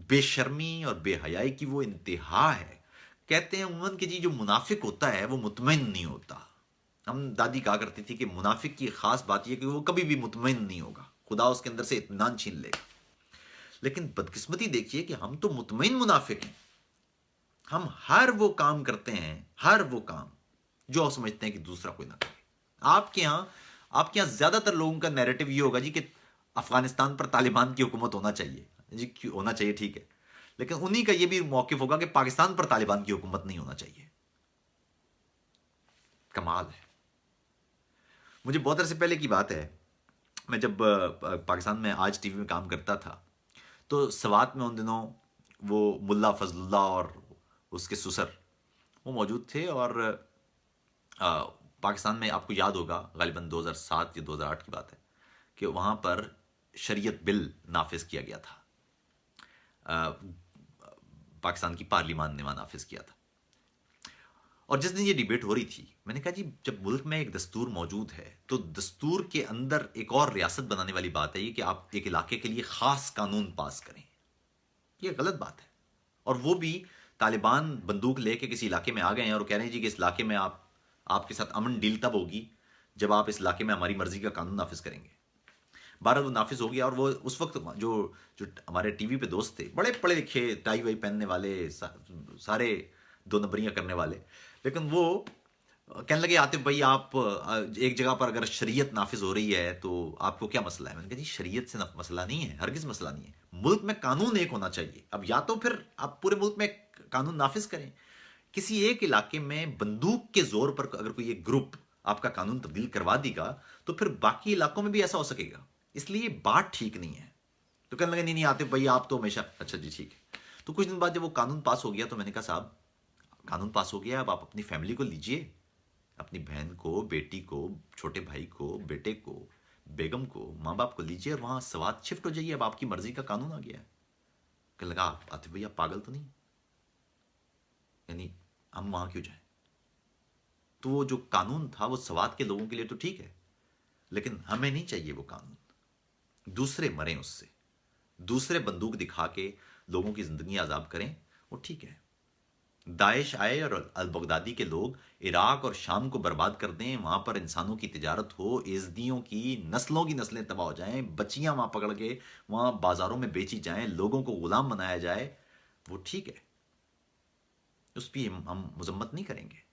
بے شرمی اور بے حیائی کی وہ انتہا ہے. کہتے ہیں عموماً کہ جی جو منافق ہوتا ہے وہ مطمئن نہیں ہوتا. ہم دادی کہا کرتی تھی کہ منافق کی خاص بات یہ کہ وہ کبھی بھی مطمئن نہیں ہوگا، خدا اس کے اندر سے اطمینان چھین لے گا. لیکن بدقسمتی دیکھیے کہ ہم تو مطمئن منافق ہیں. ہم ہر وہ کام کرتے ہیں، ہر وہ کام جو سمجھتے ہیں کہ دوسرا کوئی نہ کرے. آپ کے یہاں زیادہ تر لوگوں کا نیریٹو یہ ہوگا جی کہ افغانستان پر طالبان کی حکومت ہونا چاہیے. جی ہونا چاہیے ٹھیک ہے، لیکن انہی کا یہ بھی موقف ہوگا کہ پاکستان پر طالبان کی حکومت نہیں ہونا چاہیے. کمال ہے. مجھے بہت عرصے پہلے کی بات ہے، میں جب پاکستان میں آج ٹی وی میں کام کرتا تھا تو سوات میں ان دنوں وہ ملا فضل اللہ اور اس کے سسر وہ موجود تھے. اور پاکستان میں آپ کو یاد ہوگا غالباً 2007 یا 2008 کی بات ہے کہ وہاں پر شریعت بل نافذ کیا گیا تھا، پاکستان کی پارلیمان نے وہاں نافذ کیا تھا. اور جس دن یہ ڈیبیٹ ہو رہی تھی میں نے کہا جی جب ملک میں ایک دستور موجود ہے تو دستور کے اندر ایک اور ریاست بنانے والی بات ہے یہ کہ آپ ایک علاقے کے لیے خاص قانون پاس کریں. یہ غلط بات ہے. اور وہ بھی طالبان بندوق لے کے کسی علاقے میں آ گئے ہیں اور کہہ رہے ہیں جی کہ اس علاقے میں آپ کے ساتھ امن ڈیل تب ہوگی جب آپ اس علاقے میں ہماری مرضی کا قانون نافذ کریں گے. بہرحال وہ نافذ ہو گیا. اور وہ اس وقت جو ہمارے ٹی وی پہ دوست تھے بڑے پڑھے لکھے، ٹائی وائی پہننے والے، سارے 2 نمبریاں کرنے والے، لیکن وہ کہنے لگے عاطف بھائی آپ ایک جگہ پر اگر شریعت نافذ ہو رہی ہے تو آپ کو کیا مسئلہ ہے؟ میں نے کہا جی شریعت سے مسئلہ نہیں ہے، ہرگز مسئلہ نہیں ہے. ملک میں قانون ایک ہونا چاہیے. اب یا تو پھر آپ پورے ملک میں قانون نافذ کریں. کسی ایک علاقے میں بندوق کے زور پر اگر کوئی ایک گروپ آپ کا قانون تبدیل کروا دے گا تو پھر باقی علاقوں میں بھی ایسا ہو سکے گا. اس لیے بات ٹھیک نہیں ہے. تو کہنے لگے نہیں نہیں آتے بھائی آپ تو ہمیشہ، اچھا جی ٹھیک ہے۔ تو کچھ دن بعد جب وہ قانون پاس ہو گیا تو میں نے کہا صاحب قانون پاس ہو گیا، اب آپ اپنی فیملی کو لیجئے، اپنی بہن کو، بیٹی کو، چھوٹے بھائی کو، بیٹے کو، بیگم کو، ماں باپ کو لیجئے اور وہاں سوات شفٹ ہو جائیے، اب آپ کی مرضی کا قانون آ گیا ہے۔ کہ لگا آتے بھائی آپ پاگل تو نہیں، یعنی ہم وہاں کیوں جائیں؟ تو وہ جو قانون تھا وہ سوات کے لوگوں کے لیے تو ٹھیک ہے، لیکن ہمیں نہیں چاہیے وہ قانون۔ دوسرے مریں اس سے، دوسرے بندوق دکھا کے لوگوں کی زندگی عذاب کریں، وہ ٹھیک ہے۔ داعش آئے اور البغدادی کے لوگ عراق اور شام کو برباد کر دیں، وہاں پر انسانوں کی تجارت ہو، یزدیوں کی نسلوں تباہ ہو جائیں، بچیاں وہاں پکڑ کے وہاں بازاروں میں بیچی جائیں، لوگوں کو غلام بنایا جائے، وہ ٹھیک ہے، اس پہ ہم مذمت نہیں کریں گے۔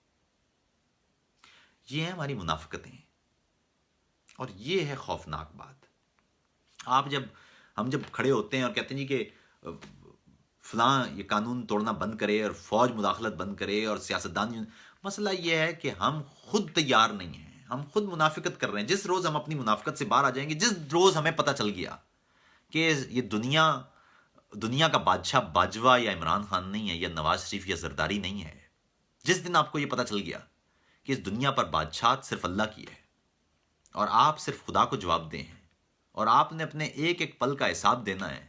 یہ ہیں ہماری منافقتیں، اور یہ ہے خوفناک بات۔ ہم جب کھڑے ہوتے ہیں اور کہتے ہیں جی کہ فلاں یہ قانون توڑنا بند کرے اور فوج مداخلت بند کرے اور سیاستدان، مسئلہ یہ ہے کہ ہم خود تیار نہیں ہیں، ہم خود منافقت کر رہے ہیں۔ جس روز ہم اپنی منافقت سے باہر آ جائیں گے، جس روز ہمیں پتہ چل گیا کہ یہ دنیا کا بادشاہ باجوہ یا عمران خان نہیں ہے، یا نواز شریف یا زرداری نہیں ہے، جس دن آپ کو یہ پتہ چل گیا کہ اس دنیا پر بادشاہت صرف اللہ کی ہے اور آپ صرف خدا کو جواب دیں ہیں، اور آپ نے اپنے ایک ایک پل کا حساب دینا ہے،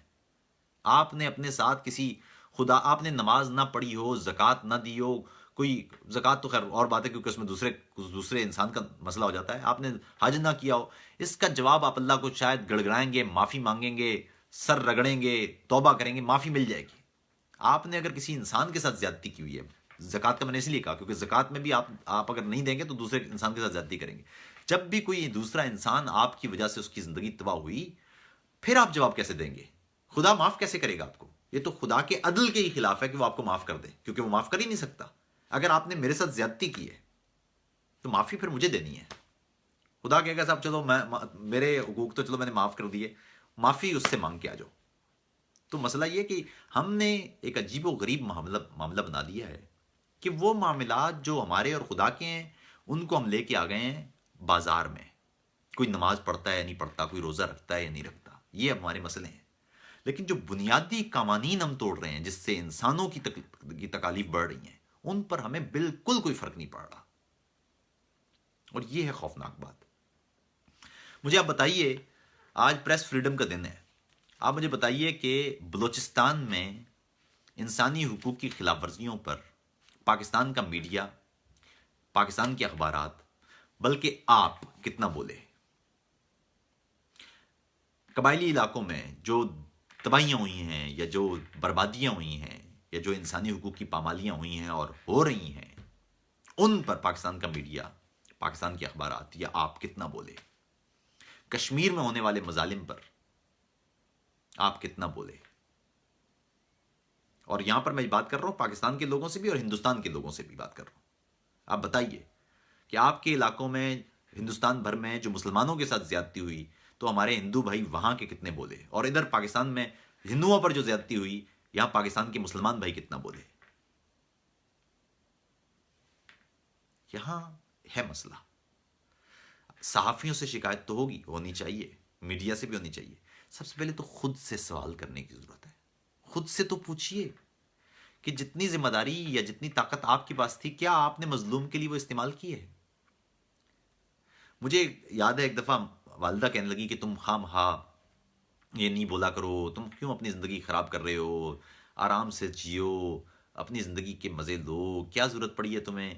آپ نے اپنے ساتھ کسی خدا، آپ نے نماز نہ پڑھی ہو، زکوٰۃ نہ دی ہو، کوئی زکوٰۃ تو خیر اور بات ہے کیونکہ اس میں دوسرے انسان کا مسئلہ ہو جاتا ہے، آپ نے حج نہ کیا ہو، اس کا جواب آپ اللہ کو شاید گڑگڑائیں گے، معافی مانگیں گے، سر رگڑیں گے، توبہ کریں گے، معافی مل جائے گی۔ آپ نے اگر کسی انسان کے ساتھ زیادتی کی ہوئی ہے، زکوٰۃ کا میں نے اس لیے کہا کیونکہ زکوٰۃ میں بھی آپ اگر نہیں دیں گے تو دوسرے انسان کے ساتھ زیادتی کریں گے۔ جب بھی کوئی دوسرا انسان آپ کی وجہ سے اس کی زندگی تباہ ہوئی، پھر آپ جواب کیسے دیں گے؟ خدا معاف کیسے کرے گا آپ کو؟ یہ تو خدا کے عدل کے ہی خلاف ہے کہ وہ آپ کو معاف کر دے، کیونکہ وہ معاف کر ہی نہیں سکتا۔ اگر آپ نے میرے ساتھ زیادتی کی ہے تو معافی پھر مجھے دینی ہے۔ خدا کہے گا صاحب چلو میرے حقوق تو چلو میں نے معاف کر دیے، معافی اس سے مانگ کے آ جاؤ۔ تو مسئلہ یہ کہ ہم نے ایک عجیب و غریب معاملہ بنا دیا ہے کہ وہ معاملات جو ہمارے اور خدا کے ہیں ان کو ہم لے کے آ گئے ہیں بازار میں۔ کوئی نماز پڑھتا ہے یا نہیں پڑھتا، کوئی روزہ رکھتا ہے یا نہیں رکھتا، یہ ہمارے مسئلے ہیں۔ لیکن جو بنیادی قوانین ہم توڑ رہے ہیں جس سے انسانوں کی تکالیف بڑھ رہی ہیں، ان پر ہمیں بالکل کوئی فرق نہیں پڑ رہا، اور یہ ہے خوفناک بات۔ مجھے آپ بتائیے، آج پریس فریڈم کا دن ہے، آپ مجھے بتائیے کہ بلوچستان میں انسانی حقوق کی خلاف ورزیوں پر پاکستان کا میڈیا، پاکستان کے اخبارات، بلکہ آپ کتنا بولے؟ قبائلی علاقوں میں جو تباہیاں ہوئی ہیں یا جو بربادیاں ہوئی ہیں یا جو انسانی حقوق کی پامالیاں ہوئی ہیں اور ہو رہی ہیں، ان پر پاکستان کا میڈیا، پاکستان کے اخبارات یا آپ کتنا بولے؟ کشمیر میں ہونے والے مظالم پر آپ کتنا بولے؟ اور یہاں پر میں بات کر رہا ہوں پاکستان کے لوگوں سے بھی اور ہندوستان کے لوگوں سے بھی بات کر رہا ہوں۔ آپ بتائیے کہ آپ کے علاقوں میں، ہندوستان بھر میں جو مسلمانوں کے ساتھ زیادتی ہوئی تو ہمارے ہندو بھائی وہاں کے کتنے بولے، اور ادھر پاکستان میں ہندوؤں پر جو زیادتی ہوئی یہاں پاکستان کے مسلمان بھائی کتنا بولے؟ یہاں ہے مسئلہ۔ صحافیوں سے شکایت تو ہونی چاہیے، میڈیا سے بھی ہونی چاہیے۔ سب سے پہلے تو خود سے سوال کرنے کی ضرورت ہے۔ خود سے تو پوچھئے کہ جتنی ذمہ داری یا جتنی طاقت آپ کے پاس تھی، کیا آپ نے مظلوم کے لیے وہ استعمال کی ہے؟ مجھے یاد ہے ایک دفعہ والدہ کہنے لگی کہ تم خواہ مخواہ یہ نہیں بولا کرو، تم کیوں اپنی زندگی خراب کر رہے ہو، آرام سے جیو، اپنی زندگی کے مزے لو، کیا ضرورت پڑی ہے تمہیں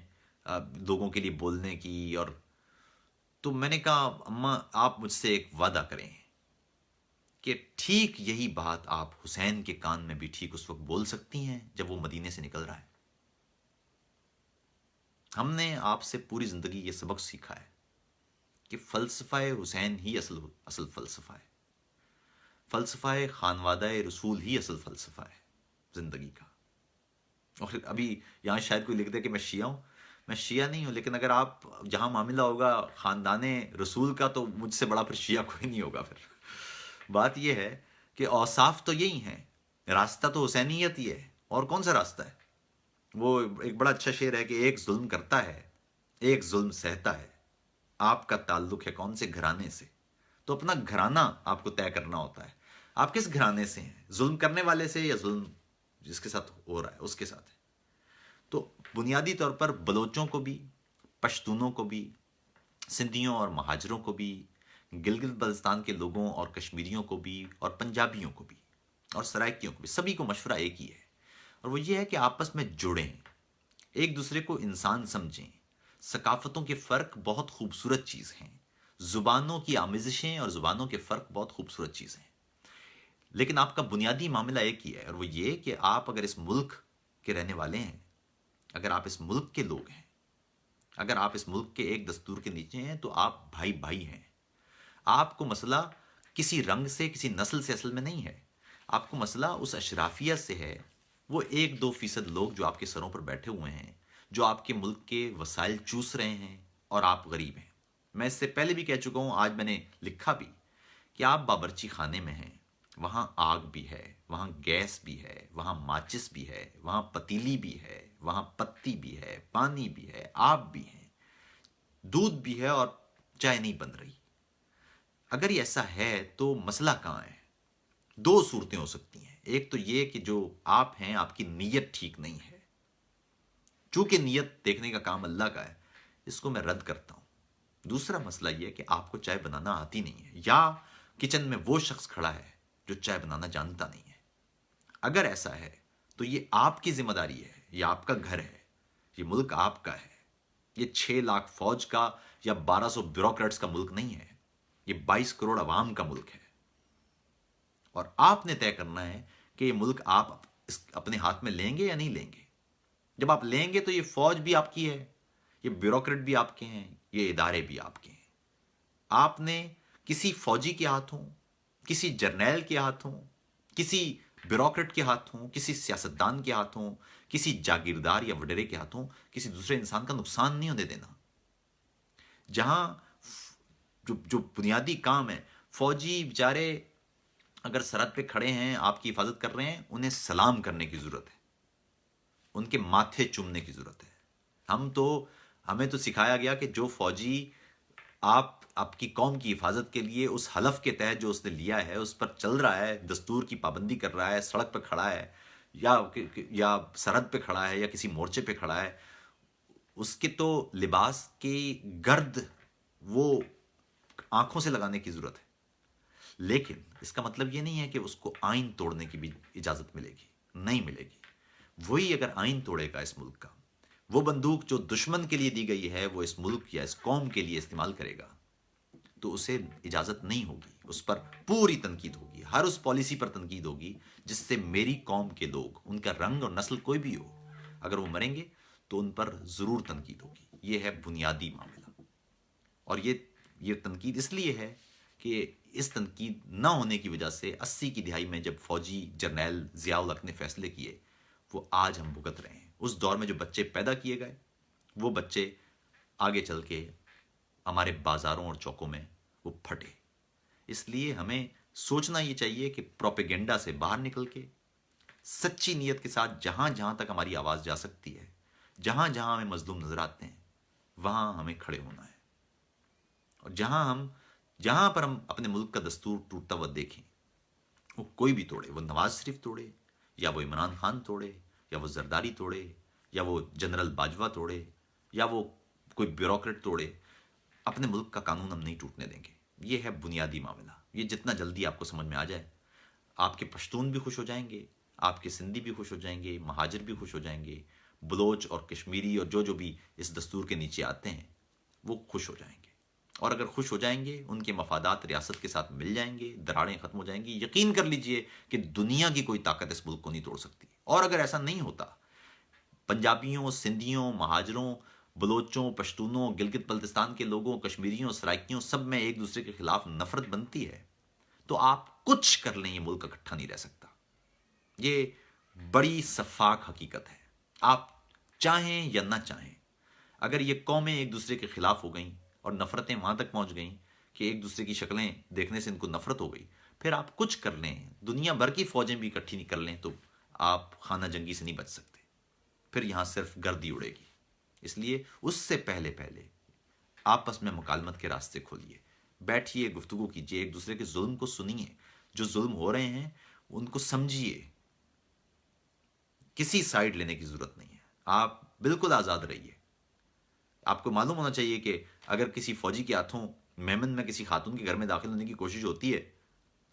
لوگوں کے لیے بولنے کی؟ اور تو میں نے کہا اماں آپ مجھ سے ایک وعدہ کریں کہ ٹھیک یہی بات آپ حسین کے کان میں بھی ٹھیک اس وقت بول سکتی ہیں جب وہ مدینے سے نکل رہا ہے۔ ہم نے آپ سے پوری زندگی یہ سبق سیکھا ہے کہ فلسفہ حسین ہی اصل فلسفہ ہے، فلسفہ خانوادہ رسول ہی اصل فلسفہ ہے زندگی کا۔ اور ابھی یہاں شاید کوئی لکھ دے کہ میں شیعہ ہوں، میں شیعہ نہیں ہوں، لیکن اگر آپ جہاں معاملہ ہوگا خاندان رسول کا تو مجھ سے بڑا پھر شیعہ کوئی نہیں ہوگا۔ پھر بات یہ ہے کہ اوصاف تو یہی ہیں، راستہ تو حسینیت ہی ہے، اور کون سا راستہ ہے؟ وہ ایک بڑا اچھا شعر ہے کہ ایک ظلم کرتا ہے، ایک ظلم سہتا ہے، آپ کا تعلق ہے کون سے گھرانے سے؟ تو اپنا گھرانہ آپ کو طے کرنا ہوتا ہے۔ آپ کس گھرانے سے ہیں؟ ظلم کرنے والے سے یا ظلم جس کے ساتھ ہو رہا ہے اس کے ساتھ ہے؟ تو بنیادی طور پر بلوچوں کو بھی، پشتونوں کو بھی، سندھیوں اور مہاجروں کو بھی، گلگت بلتستان کے لوگوں اور کشمیریوں کو بھی، اور پنجابیوں کو بھی، اور سرائکیوں کو بھی، سبھی کو مشورہ ایک ہی ہے، اور وہ یہ ہے کہ آپس میں جڑیں، ایک دوسرے کو انسان سمجھیں۔ ثقافتوں کے فرق بہت خوبصورت چیز ہیں، زبانوں کی آمیزشیں اور زبانوں کے فرق بہت خوبصورت چیز ہیں، لیکن آپ کا بنیادی معاملہ ایک ہی ہے، اور وہ یہ کہ آپ اگر اس ملک کے رہنے والے ہیں، اگر آپ اس ملک کے لوگ ہیں، اگر آپ اس ملک کے ایک دستور کے نیچے ہیں، تو آپ بھائی بھائی ہیں۔ آپ کو مسئلہ کسی رنگ سے، کسی نسل سے اصل میں نہیں ہے، آپ کو مسئلہ اس اشرافیہ سے ہے، وہ 1-2% لوگ جو آپ کے سروں پر بیٹھے ہوئے ہیں، جو آپ کے ملک کے وسائل چوس رہے ہیں، اور آپ غریب ہیں۔ میں اس سے پہلے بھی کہہ چکا ہوں، آج میں نے لکھا بھی کہ آپ باورچی خانے میں ہیں، وہاں آگ بھی ہے، وہاں گیس بھی ہے، وہاں ماچس بھی ہے، وہاں پتیلی بھی ہے، وہاں پتی بھی ہے، پانی بھی ہے، آپ بھی ہیں، دودھ بھی ہے، اور چائے نہیں بن رہی۔ اگر یہ ایسا ہے تو مسئلہ کہاں ہے؟ 2 صورتیں ہو سکتی ہیں، ایک تو یہ کہ جو آپ ہیں، آپ کی نیت ٹھیک نہیں ہے، چونکہ نیت دیکھنے کا کام اللہ کا ہے، اس کو میں رد کرتا ہوں۔ دوسرا مسئلہ یہ کہ آپ کو چائے بنانا آتی نہیں ہے، یا کچن میں وہ شخص کھڑا ہے جو چائے بنانا جانتا نہیں ہے۔ اگر ایسا ہے تو یہ آپ کی ذمہ داری ہے، یہ آپ کا گھر ہے، یہ ملک آپ کا ہے، یہ 6 لاکھ فوج کا یا 1200 بیوروکریٹس کا ملک نہیں ہے، یہ 22 کروڑ عوام کا ملک ہے، اور آپ نے طے کرنا ہے کہ یہ ملک آپ اپنے ہاتھ میں لیں گے یا نہیں لیں گے۔ جب آپ لیں گے تو یہ فوج بھی آپ کی ہے، یہ بیوروکریٹ بھی آپ کے ہیں، یہ ادارے بھی آپ کے ہیں۔ آپ نے کسی فوجی کے ہاتھوں، کسی جرنیل کے ہاتھوں، کسی بیوروکریٹ کے ہاتھوں، کسی سیاستدان کے ہاتھوں، کسی جاگیردار یا وڈیرے کے ہاتھوں کسی دوسرے انسان کا نقصان نہیں ہونے دینا۔ جہاں جو بنیادی کام ہے، فوجی بیچارے اگر سرحد پہ کھڑے ہیں، آپ کی حفاظت کر رہے ہیں، انہیں سلام کرنے کی ضرورت ہے، ان کے ماتھے چومنے کی ضرورت ہے۔ ہمیں تو سکھایا گیا کہ جو فوجی آپ کی قوم کی حفاظت کے لیے اس حلف کے تحت جو اس نے لیا ہے اس پر چل رہا ہے، دستور کی پابندی کر رہا ہے، سڑک پہ کھڑا ہے، یا سرحد پہ کھڑا ہے، یا کسی مورچے پہ کھڑا ہے، اس کے تو لباس کی گرد وہ آنکھوں سے لگانے کی ضرورت ہے۔ لیکن اس کا مطلب یہ نہیں ہے کہ اس کو آئین توڑنے کی بھی اجازت ملے گی، نہیں ملے گی۔ وہی اگر آئین توڑے گا اس ملک کا، وہ بندوق جو دشمن کے لیے دی گئی ہے وہ اس ملک یا اس قوم کے لیے استعمال کرے گا، تو اسے اجازت نہیں ہوگی، اس پر پوری تنقید ہوگی، ہر اس پالیسی پر تنقید ہوگی جس سے میری قوم کے لوگ، ان کا رنگ اور نسل کوئی بھی ہو، اگر وہ مریں گے تو ان پر ضرور تنقید ہوگی۔ یہ ہے بنیادی معاملہ، اور یہ تنقید اس لیے ہے کہ اس تنقید نہ ہونے کی وجہ سے 80 کی دہائی میں جب فوجی جرنیل ضیاء الحق نے فیصلے کیے، وہ آج ہم بھگت رہے ہیں۔ اس دور میں جو بچے پیدا کیے گئے، وہ بچے آگے چل کے ہمارے بازاروں اور چوکوں میں وہ پھٹے۔ اس لیے ہمیں سوچنا یہ چاہیے کہ پروپیگنڈا سے باہر نکل کے سچی نیت کے ساتھ جہاں جہاں تک ہماری آواز جا سکتی ہے، جہاں جہاں ہمیں مظلوم نظر آتے ہیں، وہاں ہمیں کھڑے ہونا ہے، اور جہاں پر ہم اپنے ملک کا دستور ٹوٹتا ہوا دیکھیں، وہ کوئی بھی توڑے، وہ نواز شریف توڑے، یا وہ عمران خان توڑے، یا وہ زرداری توڑے، یا وہ جنرل باجوہ توڑے، یا وہ کوئی بیوروکریٹ توڑے، اپنے ملک کا قانون ہم نہیں ٹوٹنے دیں گے۔ یہ ہے بنیادی معاملہ۔ یہ جتنا جلدی آپ کو سمجھ میں آ جائے، آپ کے پشتون بھی خوش ہو جائیں گے، آپ کے سندھی بھی خوش ہو جائیں گے، مہاجر بھی خوش ہو جائیں گے، بلوچ اور کشمیری اور جو بھی اس دستور کے نیچے آتے ہیں وہ خوش ہو جائیں گے، اور اگر خوش ہو جائیں گے، ان کے مفادات ریاست کے ساتھ مل جائیں گے، دراڑیں ختم ہو جائیں گی۔ یقین کر لیجئے کہ دنیا کی کوئی طاقت اس ملک کو نہیں توڑ سکتی، اور اگر ایسا نہیں ہوتا، پنجابیوں، سندھیوں، مہاجروں، بلوچوں، پشتونوں، گلگت بلتستان کے لوگوں، کشمیریوں، سرائکیوں، سب میں ایک دوسرے کے خلاف نفرت بنتی ہے، تو آپ کچھ کر لیں، یہ ملک اکٹھا نہیں رہ سکتا۔ یہ بڑی شفاف حقیقت ہے، آپ چاہیں یا نہ چاہیں۔ اگر یہ قومیں ایک دوسرے کے خلاف ہو گئیں اور نفرتیں وہاں تک پہنچ گئیں کہ ایک دوسرے کی شکلیں دیکھنے سے ان کو نفرت ہو گئی، پھر آپ کچھ کر لیں، دنیا بھر کی فوجیں بھی اکٹھی نہیں کر لیں، تو آپ خانہ جنگی سے نہیں بچ سکتے، پھر یہاں صرف گردی اڑے گی۔ اس لیے اس سے پہلے آپس میں مکالمت کے راستے کھولیے، بیٹھیے، گفتگو کیجیے، ایک دوسرے کے ظلم کو سنیے، جو ظلم ہو رہے ہیں ان کو سمجھیے، کسی سائڈ لینے کی ضرورت نہیں ہے، آپ بالکل آزاد رہیے۔ آپ کو معلوم ہونا چاہیے کہ اگر کسی فوجی کے ہاتھوں میمن میں کسی خاتون کے گھر میں داخل ہونے کی کوشش ہوتی ہے،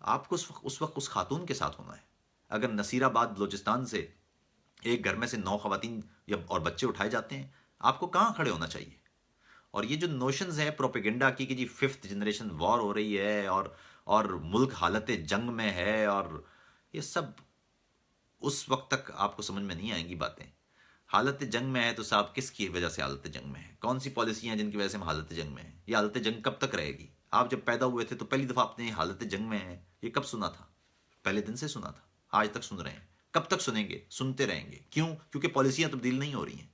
آپ کو اس وقت اس خاتون کے ساتھ ہونا ہے۔ اگر نصیر آباد بلوچستان سے ایک گھر میں سے 9 خواتین اور بچے اٹھائے جاتے ہیں، آپ کو کہاں کھڑے ہونا چاہیے؟ اور یہ جو نوشنز ہیں پروپیگنڈا کی کہ جی 5th جنریشن وار ہو رہی ہے اور ملک حالت جنگ میں ہے، اور یہ سب اس وقت تک آپ کو سمجھ میں نہیں آئیں گی باتیں۔ حالت جنگ میں ہے تو صاحب کس کی وجہ سے حالت جنگ میں ہے؟ کون سی پالیسیاں ہیں جن کی وجہ سے ہم حالت جنگ میں ہیں؟ یہ حالت جنگ کب تک رہے گی؟ آپ جب پیدا ہوئے تھے تو پہلی دفعہ آپ نے حالت جنگ میں ہے یہ کب سنا تھا؟ پہلے دن سے سنا تھا، آج تک سن رہے ہیں، کب تک سنیں گے؟ سنتے رہیں گے۔ کیوں؟ کیونکہ پالیسیاں تبدیل نہیں ہو رہی ہیں،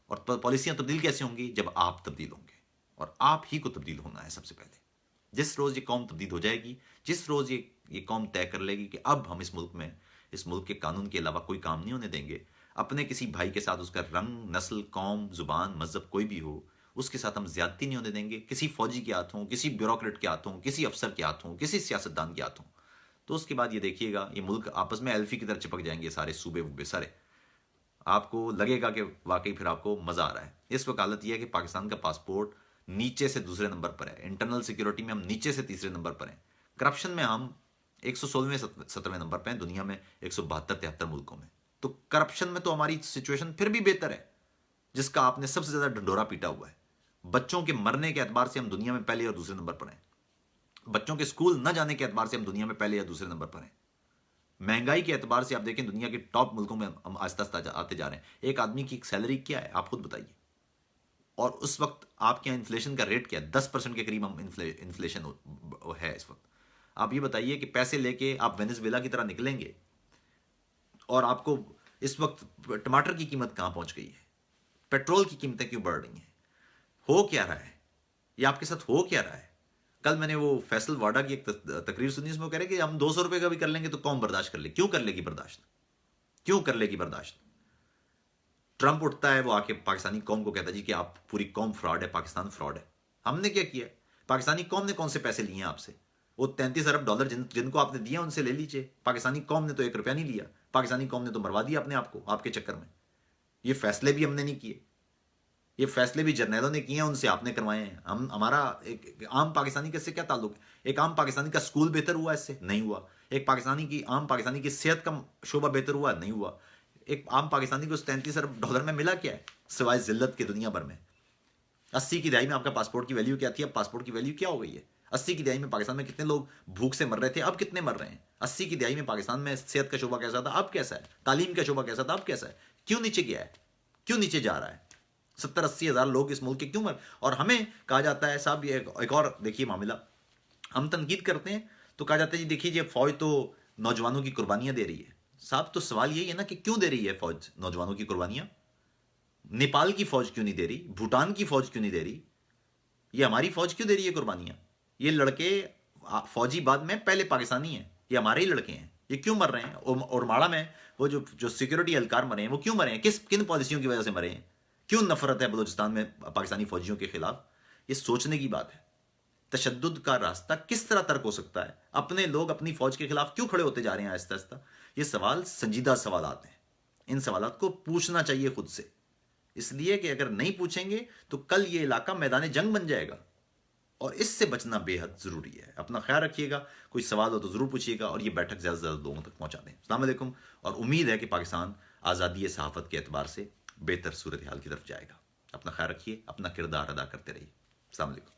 اور پالیسیاں تبدیل کیسے ہوں گی؟ جب آپ تبدیل ہوں گے، اور آپ ہی کو تبدیل ہونا ہے سب سے پہلے۔ جس روز یہ قوم تبدیل ہو جائے گی، جس روز یہ قوم طے کر لے گی کہ اب ہم اس ملک کے قانون کے علاوہ کوئی کام نہیں ہونے دیں گے، اپنے کسی بھائی کے ساتھ اس کا رنگ، نسل، قوم، زبان، مذہب کوئی بھی ہو، اس کے ساتھ ہم زیادتی نہیں ہونے دیں گے، کسی فوجی کے ہاتھوں، کسی بیوروکریٹ کے ہاتھوں، کسی افسر کے ہاتھوں، کسی سیاستدان کے ہاتھوں، تو اس کے بعد یہ دیکھیے گا یہ ملک آپس میں ایلفی کی طرح چپک جائیں گے، سارے صوبے ووبے سارے۔ آپ کو لگے گا کہ واقعی پھر آپ کو مزہ آ رہا ہے۔ اس وقت حالت یہ ہے کہ پاکستان کا پاسپورٹ نیچے سے دوسرے نمبر پر ہے، انٹرنل سیکیورٹی میں ہم نیچے سے تیسرے نمبر پر ہیں، کرپشن میں ہم 116ویں 17ویں نمبر پہ ہیں دنیا میں 172-73 ملکوں میں۔ تو کرپشن میں تو ہماری سچویشن پھر بھی بہتر ہے، جس کا آپ نے سب سے زیادہ ڈنڈورا پیٹا ہوا ہے۔ بچوں کے مرنے کے اعتبار سے ہم دنیا میں پہلے اور دوسرے نمبر پر ہیں، بچوں کے اسکول نہ جانے کے اعتبار سے ہم دنیا میں پہلے یا دوسرے نمبر پر ہیں، مہنگائی کے اعتبار سے آپ دیکھیں دنیا کے ٹاپ ملکوں میں ہم آہستہ آہستہ آتے جا رہے ہیں۔ ایک آدمی کی سیلری کیا ہے آپ خود بتائیے، اور اس وقت آپ کے یہاں انفلیشن کا ریٹ کیا ہے؟ 10% کے قریب ہم انفلیشن ہے اس وقت۔ آپ یہ بتائیے کہ پیسے لے کے آپ وینیزویلا کی طرح نکلیں گے، اور آپ کو اس وقت ٹماٹر کی قیمت کہاں پہنچ گئی ہے؟ پیٹرول کی قیمتیں کیوں بڑھ رہی ہیں؟ ہو کیا رہا ہے؟ یہ آپ کے ساتھ ہو کیا رہا ہے؟ کل میں نے وہ فیصل واڈا کی ایک تقریر سنی، اس میں وہ کہہ رہے کہ ہم 200 روپے کا بھی کر لیں گے تو قوم برداشت کر لے۔ کیوں کر لے گی برداشت؟ کیوں کر لے گی برداشت؟ ٹرمپ اٹھتا ہے، وہ آ کے پاکستانی قوم کو کہتا ہے جی کہ آپ پوری قوم فراڈ ہے، پاکستان فراڈ ہے۔ ہم نے کیا کیا؟ پاکستانی قوم نے کون سے پیسے لیے ہیں آپ سے؟ وہ 33 ارب ڈالر جن کو آپ نے دیا ان سے لے لیجئے۔ پاکستانی قوم نے تو 1 روپیہ نہیں لیا، پاکستانی قوم نے تو مروا دیا اپنے آپ کو آپ کے چکر میں۔ یہ فیصلے بھی ہم نے نہیں کیے، یہ فیصلے بھی جرنیلوں نے کیے ہیں، ان سے آپ نے کروائے ہیں۔ ہمارا ایک عام پاکستانی کا اس سے کیا تعلق ہے؟ ایک عام پاکستانی کا اسکول بہتر ہوا اس سے؟ نہیں ہوا۔ ایک عام پاکستانی کی صحت کا شعبہ بہتر ہوا؟ نہیں ہوا۔ ایک عام پاکستانی کو اس 33 ارب ڈالر میں ملا کیا ہے سوائے ذلت کے دنیا بھر میں؟ 80 کی دہائی میں آپ کا پاسپورٹ کی ویلیو کیا تھی؟ اب پاسپورٹ کی ویلیو کیا ہو گئی ہے؟ 80 کی دہائی میں پاکستان میں کتنے لوگ بھوک سے مر رہے تھے، اب کتنے مر رہے ہیں؟ 80 کی دہائی میں پاکستان میں صحت کا شعبہ کیسا تھا، اب کیسا ہے؟ تعلیم کا شعبہ کیسا تھا، اب کیسا ہے؟ کیوں نیچے گیا ہے؟ کیوں نیچے جا رہا ہے؟ 70-80 ہزار لوگ اس ملک کے کیوں مر؟ اور ہمیں کہا جاتا ہے صاحب، یہ ایک اور دیکھیے معاملہ، ہم تنقید کرتے ہیں تو کہا جاتا ہے جی دیکھیے فوج تو نوجوانوں کی قربانیاں دے رہی ہے۔ صاحب تو سوال یہی ہے نا کہ کیوں دے رہی ہے فوج نوجوانوں کی قربانیاں؟ نیپال کی فوج کیوں نہیں دے رہی؟ بھوٹان کی فوج کیوں نہیں دے رہی؟ یہ ہماری فوج کیوں دے رہی ہے قربانیاں؟ یہ لڑکے فوجی بعد میں پہلے پاکستانی ہیں، یہ ہمارے ہی لڑکے ہیں، یہ کیوں مر رہے ہیں؟ اور ماڑا میں وہ جو سیکورٹی اہلکار مرے ہیں وہ کیوں مرے ہیں؟ کن پالیسیوں کی وجہ سے مرے ہیں؟ کیوں نفرت ہے بلوچستان میں پاکستانی فوجیوں کے خلاف؟ یہ سوچنے کی بات ہے۔ تشدد کا راستہ کس طرح ترک ہو سکتا ہے؟ اپنے لوگ اپنی فوج کے خلاف کیوں کھڑے ہوتے جا رہے ہیں آہستہ آہستہ؟ یہ سوال سنجیدہ سوالات ہیں، ان سوالات کو پوچھنا چاہیے خود سے، اس لیے کہ اگر نہیں پوچھیں گے تو کل یہ علاقہ میدان جنگ بن جائے گا، اور اس سے بچنا بے حد ضروری ہے۔ اپنا خیال رکھیے گا، کوئی سوال ہو تو ضرور پوچھیے گا، اور یہ بیٹھک زیادہ سے زیادہ لوگوں تک پہنچا دیں۔ السلام علیکم، اور امید ہے کہ پاکستان آزادی صحافت کے اعتبار سے بہتر صورتحال کی طرف جائے گا۔ اپنا خیال رکھیے، اپنا کردار ادا کرتے رہیے۔ السلام علیکم۔